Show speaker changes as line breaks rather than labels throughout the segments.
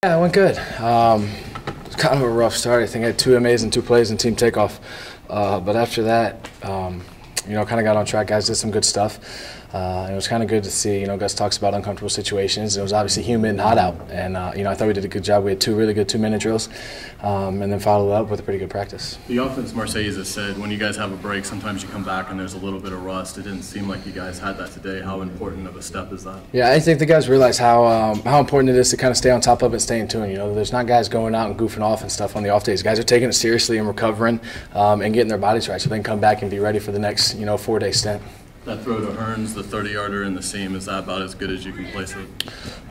Yeah, it went good. It's kind of a rough start. I think I had two amazing plays in team takeoff. But after that, kind of got on track. Guys did some good stuff. And it was kind of good to see, Gus talks about uncomfortable situations. It was obviously humid and hot out. And, I thought we did a good job. We had two really good 2-minute drills and then followed up with a pretty good practice.
The offense, Marseilles has said, when you guys have a break, sometimes you come back and there's a little bit of rust. It didn't seem like you guys had that today. How important of a step is that?
Yeah, I think the guys realize how important it is to kind of stay on top of it, stay in tune. There's not guys going out and goofing off and stuff on the off days. Guys are taking it seriously and recovering and getting their bodies right so they can come back and be ready for the next, 4-day stint.
That throw to Hearns, the 30-yarder in the seam, is that about as good as you can place it?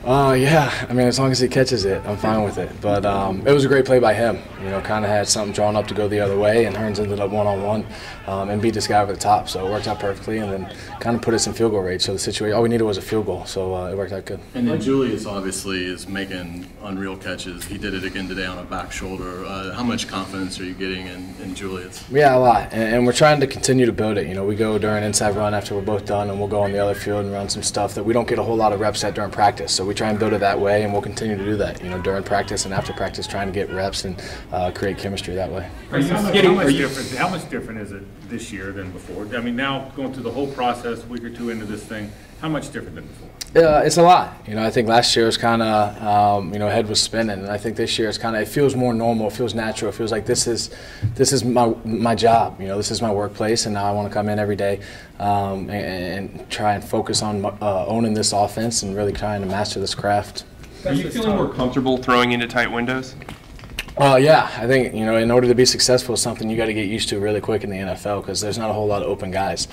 Yeah. I mean, as long as he catches it, I'm fine with it. But it was a great play by him. Kind of had something drawn up to go the other way, and Hearns ended up one-on-one and beat this guy over the top. So it worked out perfectly, and then kind of put us in field goal range. So the situation, all we needed was a field goal, so it worked out good.
And then Julius obviously is making unreal catches. He did it again today on a back shoulder. How much confidence are you getting in Julius?
Yeah, a lot, and we're trying to continue to build it. We go during inside run after we're both done, and we'll go on the other field and run some stuff that we don't get a whole lot of reps at during practice. So we try and build it that way, and we'll continue to do that. During practice and after practice, trying to get reps and create chemistry that way.
How much different is it this year than before? I mean, now going through the whole process, a week or two into this thing, how much different than before?
It's a lot. I think last year was kind of, head was spinning, and I think this year it feels more normal. It feels natural. It feels like this is my job. This is my workplace, and now I want to come in every day and try and focus on owning this offense and really trying to master this craft.
Are you feeling more comfortable throwing into tight windows?
Yeah, I think, in order to be successful, it's something you got to get used to really quick in the NFL because there's not a whole lot of open guys.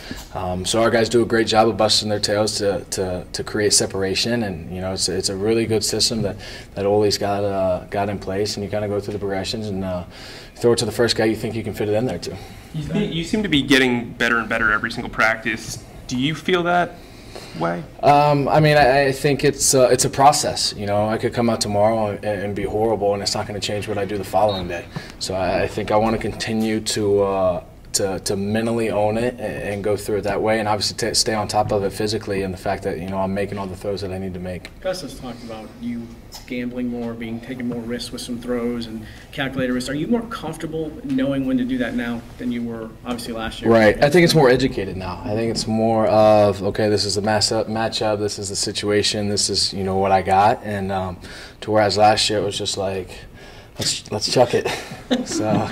So our guys do a great job of busting their tails to create separation, and it's a really good system that Ole's got in place, and you kind of go through the progressions and throw it to the first guy you think you can fit it in there to.
You seem to be getting better and better every single practice. Do you feel that way?
I think it's a process. I could come out tomorrow and be horrible, and it's not going to change what I do the following day. So I think I want to continue to mentally own it and go through it that way, and obviously stay on top of it physically, and the fact that I'm making all the throws that I need to make.
Gus has talked about you gambling more, taking more risks with some throws and calculated risks. Are you more comfortable knowing when to do that now than you were obviously last year?
Right. I think it's more educated now. I think it's more of, okay, this is the matchup, this is the situation, this is what I got, and to whereas last year it was just like, let's chuck it. So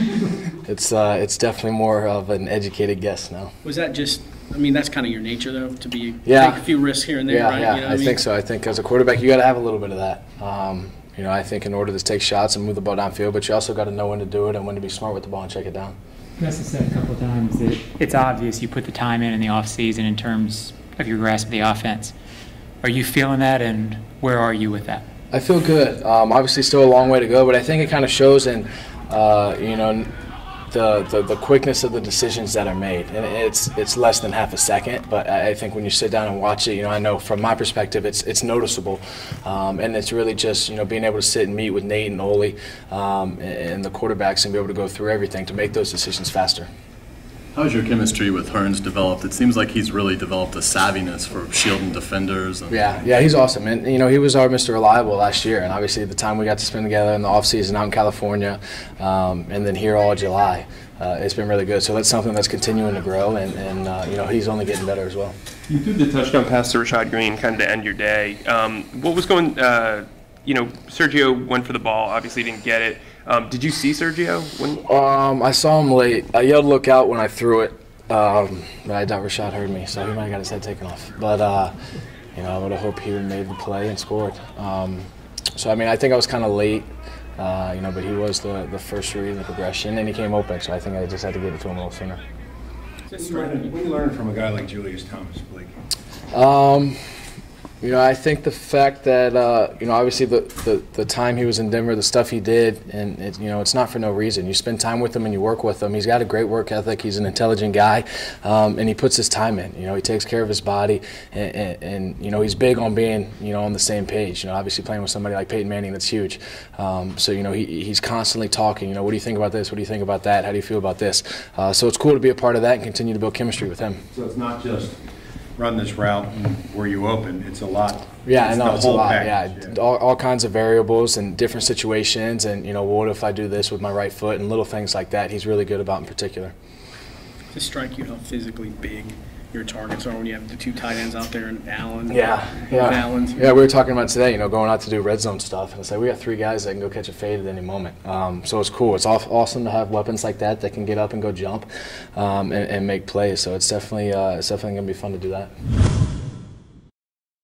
it's definitely more of an educated guess now.
Was that just? That's kind of your nature, though, to be take a few risks here and there, right?
Yeah, I think so. I think as a quarterback, you got to have a little bit of that. I think in order to take shots and move the ball downfield, but you also got to know when to do it and when to be smart with the ball and check it down.
Gus has said a couple of times that it's obvious you put the time in the offseason in terms of your grasp of the offense. Are you feeling that, and where are you with that?
I feel good. Obviously, still a long way to go, but I think it kind of shows in, the quickness of the decisions that are made. And it's less than half a second, but I think when you sit down and watch it, I know from my perspective it's noticeable. And it's really just, being able to sit and meet with Nate and Ole and the quarterbacks and be able to go through everything to make those decisions faster.
How's your chemistry with Hearns developed? It seems like he's really developed a savviness for shielding defenders.
Yeah, he's awesome. And, he was our Mr. Reliable last year. And obviously the time we got to spend together in the offseason out in California and then here all July, it's been really good. So that's something that's continuing to grow. And he's only getting better as well.
You threw the touchdown pass to Rashad Green kind of to end your day. What was going Sergio went for the ball, obviously didn't get it. Did you see Sergio?
I saw him late. I yelled "look out" when I threw it, but I doubt Rashad heard me, so he might have got his head taken off. But I would have hoped he would have made the play and scored. So I think I was kind of late, but he was the first read in the progression, and he came open. So I think I just had to get it to him a little sooner.
What do you learn from a guy like Julius Thomas, Blake?
I think the fact that, obviously the time he was in Denver, the stuff he did, and it's not for no reason. You spend time with him and you work with him. He's got a great work ethic. He's an intelligent guy, and he puts his time in. He takes care of his body, and he's big on being, on the same page. Obviously playing with somebody like Peyton Manning, that's huge. So, he's constantly talking. What do you think about this? What do you think about that? How do you feel about this? So it's cool to be a part of that and continue to build chemistry with him.
So it's not just run this route and where you open, it's a lot.
Yeah, I know,
the
it's a
whole
lot,
package,
yeah. All kinds of variables and different situations, and, you know, what if I do this with my right foot, and little things like that he's really good about in particular.
Does it strike you how physically big your targets are when you have the two tight ends out there and Allen?
Yeah.
Allen's.
Yeah, we were talking about today, you know, going out to do red zone stuff, and it's like we got 3 guys that can go catch a fade at any moment. So it's cool. It's awesome to have weapons like that that can get up and go jump and make plays. So it's definitely going to be fun to do that.